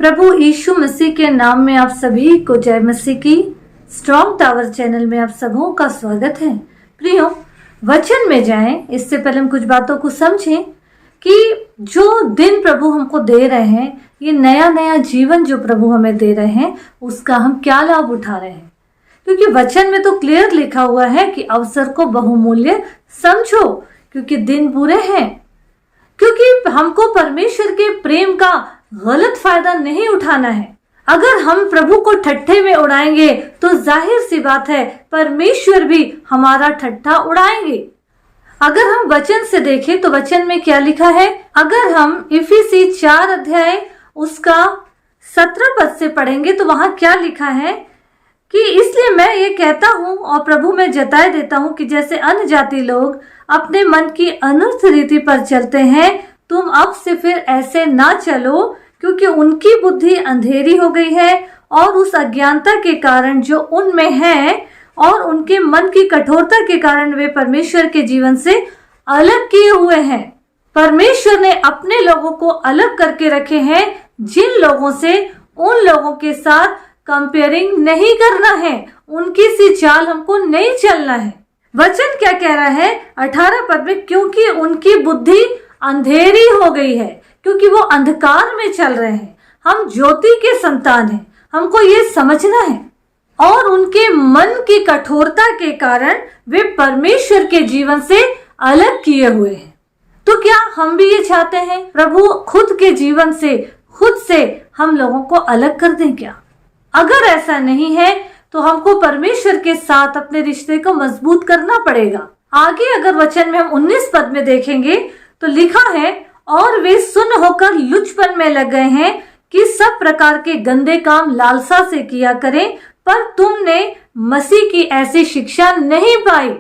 प्रभु यीशु मसीह के नाम में आप सभी को जय मसीह की। स्ट्रॉन्ग टावर चैनल में आप सबों का स्वागत है। प्रियो, वचन में जाएं इससे पहले हम कुछ बातों को समझें कि जो दिन प्रभु हमको दे रहे हैं, ये नया नया जीवन जो प्रभु हमें दे रहे हैं, उसका हम क्या लाभ उठा रहे हैं। क्योंकि वचन में तो क्लियर लिखा हुआ है कि अवसर को बहुमूल्य समझो, क्योंकि दिन बुरे हैं। क्योंकि हमको परमेश्वर के प्रेम का गलत फायदा नहीं उठाना है। अगर हम प्रभु को ठट्ठे में उड़ाएंगे तो जाहिर सी बात है परमेश्वर भी हमारा ठट्ठा उड़ाएंगे। अगर हम वचन से देखें तो वचन में क्या लिखा है, अगर हम इफिसी 4 अध्याय उसका 17 पद से पढ़ेंगे तो वहां क्या लिखा है कि इसलिए मैं ये कहता हूँ और प्रभु में जताए देता हूँ कि जैसे अन्य जाति लोग अपने मन की अनर्थ रीति पर चलते हैं, तुम अब से फिर ऐसे ना चलो, क्योंकि उनकी बुद्धि अंधेरी हो गई है और उस अज्ञानता के कारण जो उनमें है और उनके मन की कठोरता के कारण वे परमेश्वर के जीवन से अलग किए हुए हैं। परमेश्वर ने अपने लोगों को अलग करके रखे हैं, जिन लोगों से उन लोगों के साथ कंपेयरिंग नहीं करना है, उनकी सी चाल हमको नहीं चलना है। वचन क्या कह रहा है 18 पद में, क्योंकि उनकी बुद्धि अंधेरी हो गई है, क्योंकि वो अंधकार में चल रहे हैं। हम ज्योति के संतान हैं, हमको ये समझना है। और उनके मन की कठोरता के कारण वे परमेश्वर के जीवन से अलग किए हुए हैं। तो क्या हम भी ये चाहते हैं प्रभु खुद के जीवन से, खुद से हम लोगों को अलग कर दें क्या? अगर ऐसा नहीं है तो हमको परमेश्वर के साथ अपने रिश्ते को मजबूत करना पड़ेगा। आगे अगर वचन में हम 19 पद में देखेंगे तो लिखा है, और वे सुन्न होकर लुचपन में लग गए हैं कि सब प्रकार के गंदे काम लालसा से किया करें, पर तुमने मसीह की ऐसी शिक्षा नहीं पाई।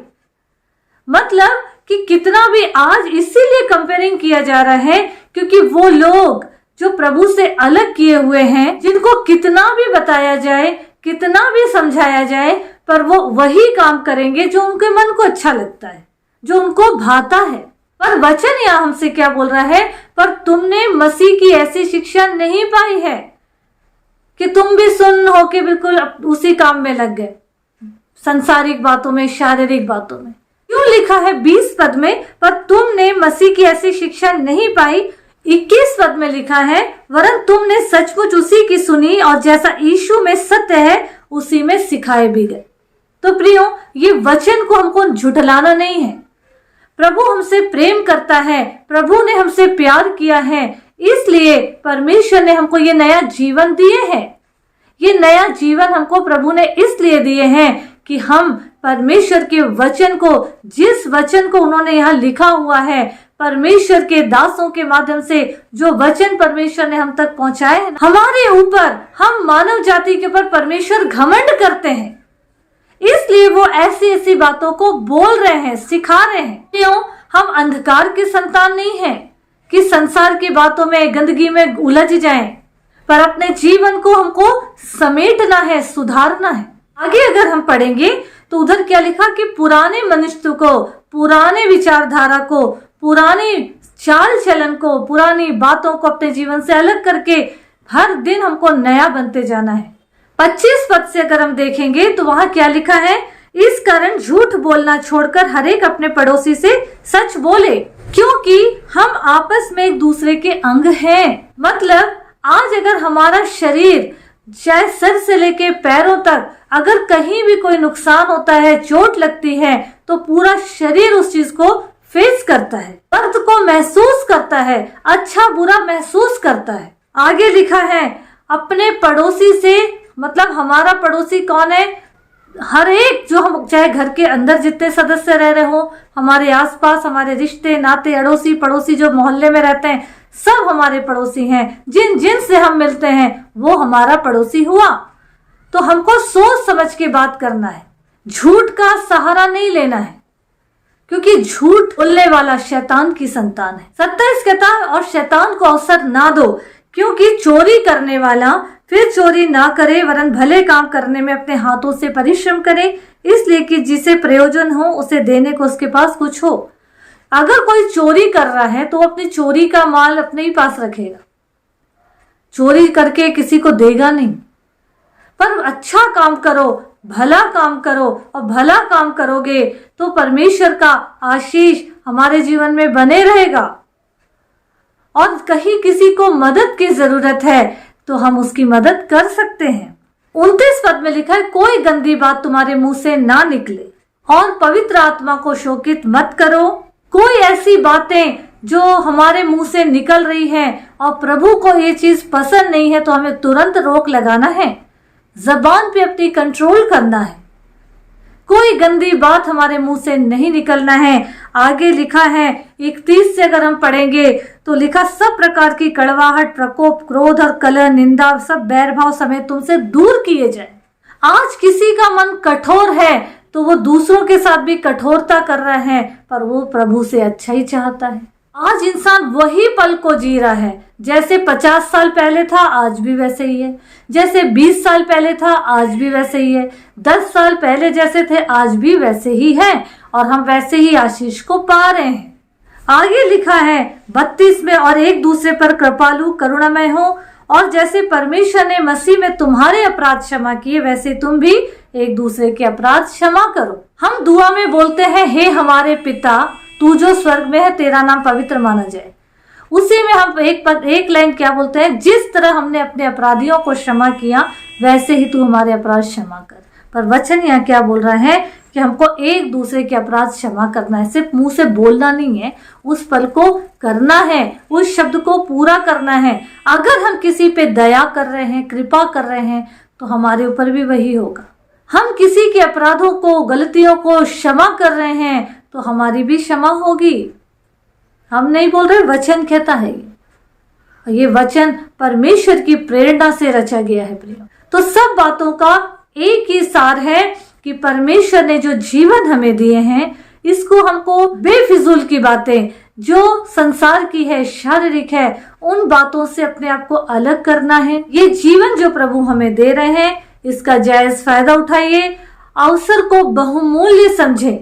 मतलब कि कितना भी आज इसीलिए कंपेयरिंग किया जा रहा है क्योंकि वो लोग जो प्रभु से अलग किए हुए हैं, जिनको कितना भी बताया जाए, कितना भी समझाया जाए, पर वो वही काम करेंगे जो उनके मन को अच्छा लगता है, जो उनको भाता है। पर वचन यहाँ हमसे क्या बोल रहा है, पर तुमने मसीह की ऐसी शिक्षा नहीं पाई है कि तुम भी सुन्न होके बिल्कुल उसी काम में लग गए, संसारिक बातों में, शारीरिक बातों में। क्यों लिखा है 20 पद में, पर तुमने मसीह की ऐसी शिक्षा नहीं पाई। 21 पद में लिखा है, वरन तुमने सचमुच उसी की सुनी और जैसा यीशु में सत्य है उसी में सिखाए भी गए। तो प्रियो, ये वचन को हमको झुठलाना नहीं है। प्रभु हमसे प्रेम करता है, प्रभु ने हमसे प्यार किया है, इसलिए परमेश्वर ने हमको ये नया जीवन दिए हैं। ये नया जीवन हमको प्रभु ने इसलिए दिए हैं कि हम परमेश्वर के वचन को, जिस वचन को उन्होंने यहाँ लिखा हुआ है, परमेश्वर के दासों के माध्यम से जो वचन परमेश्वर ने हम तक पहुंचाए, हमारे ऊपर, हम मानव जाति के ऊपर परमेश्वर घमंड करते हैं, इसलिए वो ऐसी ऐसी बातों को बोल रहे हैं, सिखा रहे हैं। क्यों? हम अंधकार के संतान नहीं हैं कि संसार की बातों में, गंदगी में उलझ जाएं, पर अपने जीवन को हमको समेटना है, सुधारना है। आगे अगर हम पढ़ेंगे तो उधर क्या लिखा कि पुराने मनुष्य को, पुराने विचारधारा को, पुरानी चाल चलन को, पुरानी बातों को अपने जीवन से अलग करके हर दिन हमको नया बनते जाना है। 25 पद से अगर हम देखेंगे तो वहां क्या लिखा है, इस कारण झूठ बोलना छोड़कर हरेक अपने पड़ोसी से सच बोले, क्योंकि हम आपस में एक दूसरे के अंग हैं। मतलब आज अगर हमारा शरीर, चाहे सर से लेके पैरों तक, अगर कहीं भी कोई नुकसान होता है, चोट लगती है, तो पूरा शरीर उस चीज को फेस करता है, दर्द को महसूस करता है, अच्छा बुरा महसूस करता है। आगे लिखा है, अपने पड़ोसी से, मतलब हमारा पड़ोसी कौन है? हर एक, जो हम चाहे घर के अंदर जितने सदस्य रह रहे हो, हमारे आसपास, हमारे रिश्ते नाते, अड़ोसी पड़ोसी जो मोहल्ले में रहते हैं, सब हमारे पड़ोसी हैं। जिन जिन से हम मिलते हैं वो हमारा पड़ोसी हुआ। तो हमको सोच समझ के बात करना है, झूठ का सहारा नहीं लेना है, क्योंकि झूठ बोलने वाला शैतान की संतान है। 27 कहता है, और शैतान को अवसर ना दो, क्योंकि चोरी करने वाला फिर चोरी ना करे, वरन भले काम करने में अपने हाथों से परिश्रम करे, इसलिए कि जिसे प्रयोजन हो उसे देने को उसके पास कुछ हो। अगर कोई चोरी कर रहा है तो अपनी चोरी का माल अपने ही पास रखेगा। चोरी करके किसी को देगा नहीं, पर अच्छा काम करो, भला काम करो, और भला काम करोगे तो परमेश्वर का आशीष हमारे जीवन में बने रहेगा। और कहीं किसी को मदद की जरूरत है तो हम उसकी मदद कर सकते हैं। 29 पद में लिखा है, कोई गंदी बात तुम्हारे मुंह से ना निकले और पवित्र आत्मा को शोकित मत करो। कोई ऐसी बातें जो हमारे मुंह से निकल रही हैं और प्रभु को ये चीज पसंद नहीं है तो हमें तुरंत रोक लगाना है, जबान पे अपनी कंट्रोल करना है। कोई गंदी बात हमारे मुंह से नहीं निकलना है। आगे लिखा है 31 से अगर हम पढ़ेंगे तो लिखा, सब प्रकार की कड़वाहट, प्रकोप, क्रोध और कलह, निंदा, सब बैर भाव समेत तुमसे दूर किए जाए। आज किसी का मन कठोर है तो वो दूसरों के साथ भी कठोरता कर रहा है, पर वो प्रभु से अच्छा ही चाहता है। आज इंसान वही पल को जी रहा है, जैसे 50 साल पहले था आज भी वैसे ही है, जैसे 20 साल पहले था आज भी वैसे ही है, 10 साल पहले जैसे थे आज भी वैसे ही है, और हम वैसे ही आशीष को पा रहे हैं। आगे लिखा है 32 में, और एक दूसरे पर कृपालु करुणामय हो, और जैसे परमेश्वर ने मसीह में तुम्हारे अपराध क्षमा किए वैसे तुम भी एक दूसरे के अपराध क्षमा करो। हम दुआ में बोलते हैं, हे हमारे पिता तू जो स्वर्ग में है तेरा नाम पवित्र माना जाए। उसी में हम एक लाइन क्या बोलते हैं, जिस तरह हमने अपने अपराधियों को क्षमा किया वैसे ही तू हमारे अपराध क्षमा कर। पर वचन यहाँ क्या बोल रहा है कि हमको एक दूसरे के अपराध क्षमा करना है। सिर्फ मुंह से बोलना नहीं है, उस पल को करना है, उस शब्द को पूरा करना है। अगर हम किसी पे दया कर रहे हैं, कृपा कर रहे हैं, तो हमारे ऊपर भी वही होगा। हम किसी के अपराधों को, गलतियों को क्षमा कर रहे हैं तो हमारी भी क्षमा होगी। हम नहीं बोल रहे, वचन कहता है ये वचन परमेश्वर की प्रेरणा से रचा गया है प्रिय। तो सब बातों का एक ही सार है कि परमेश्वर ने जो जीवन हमें दिए हैं, इसको हमको बेफिजूल की बातें जो संसार की है, शारीरिक है, उन बातों से अपने आप को अलग करना है। ये जीवन जो प्रभु हमें दे रहे हैं, इसका जायज फायदा उठाइए, अवसर को बहुमूल्य समझें,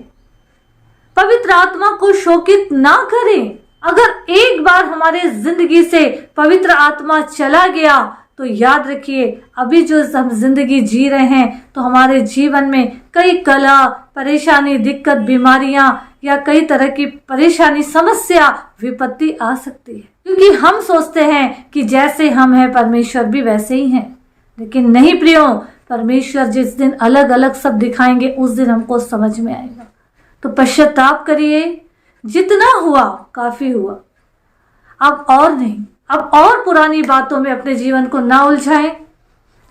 पवित्र आत्मा को शोकित ना करें। अगर एक बार हमारे जिंदगी से पवित्र आत्मा चला गया तो याद रखिए, अभी जो हम जिंदगी जी रहे हैं तो हमारे जीवन में कई कलह, परेशानी, दिक्कत, बीमारियां या कई तरह की परेशानी, समस्या, विपत्ति आ सकती है, क्योंकि हम सोचते हैं कि जैसे हम हैं परमेश्वर भी वैसे ही हैं। लेकिन नहीं प्रियो, परमेश्वर जिस दिन अलग अलग सब दिखाएंगे उस दिन हमको समझ में आएगा। तो पश्चाताप करिए, जितना हुआ काफी हुआ, अब और नहीं, अब और पुरानी बातों में अपने जीवन को ना उलझाएं,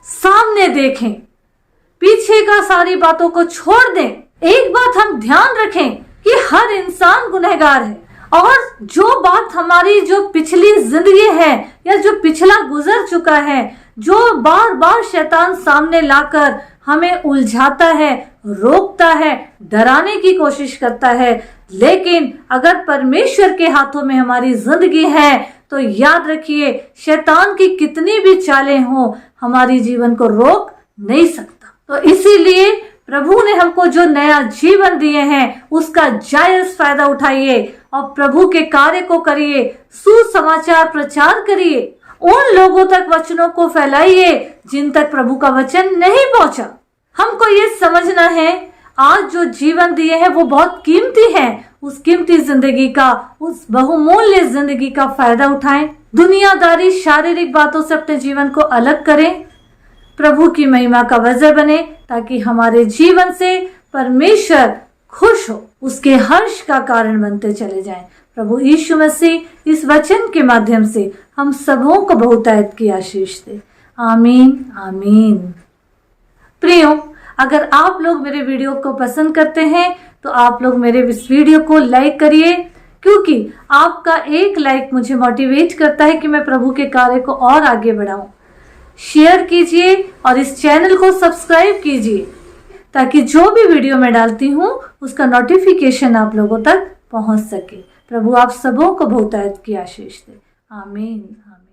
सामने देखें, पीछे का सारी बातों को छोड़ दें। एक बात हम ध्यान रखें कि हर इंसान गुनहगार है, और जो बात हमारी जो पिछली जिंदगी है या जो पिछला गुजर चुका है, जो बार बार शैतान सामने लाकर हमें उलझाता है, रोकता है, डराने की कोशिश करता है, लेकिन अगर परमेश्वर के हाथों में हमारी जिंदगी है तो याद रखिए, शैतान की कितनी भी चालें हो, हमारी जीवन को रोक नहीं सकता। तो इसीलिए प्रभु ने हमको जो नया जीवन दिए हैं उसका जायज फायदा उठाइए और प्रभु के कार्य को करिए, सुसमाचार प्रचार करिए, उन लोगों तक वचनों को फैलाइए जिन तक प्रभु का वचन नहीं पहुंचा। हमको ये समझना है, आज जो जीवन दिए हैं वो बहुत कीमती है। उस कीमती जिंदगी का, उस बहुमूल्य जिंदगी का फायदा उठाएं। दुनियादारी, शारीरिक बातों से अपने जीवन को अलग करें, प्रभु की महिमा का वजह बने, ताकि हमारे जीवन से परमेश्वर खुश हो, उसके हर्ष का कारण बनते चले जाएं। प्रभु यीशु मसीह इस वचन के माध्यम से हम सबों को बहुतायत की आशीष दे। आमीन आमीन। प्रियो, अगर आप लोग मेरे वीडियो को पसंद करते हैं तो आप लोग मेरे इस वीडियो को लाइक करिए, क्योंकि आपका एक लाइक मुझे मोटिवेट करता है कि मैं प्रभु के कार्य को और आगे बढ़ाऊं। शेयर कीजिए और इस चैनल को सब्सक्राइब कीजिए, ताकि जो भी वीडियो मैं डालती हूँ उसका नोटिफिकेशन आप लोगों तक पहुंच सके। प्रभु आप सबों को बहुतायत की आशीष दे। आमीन आमीन।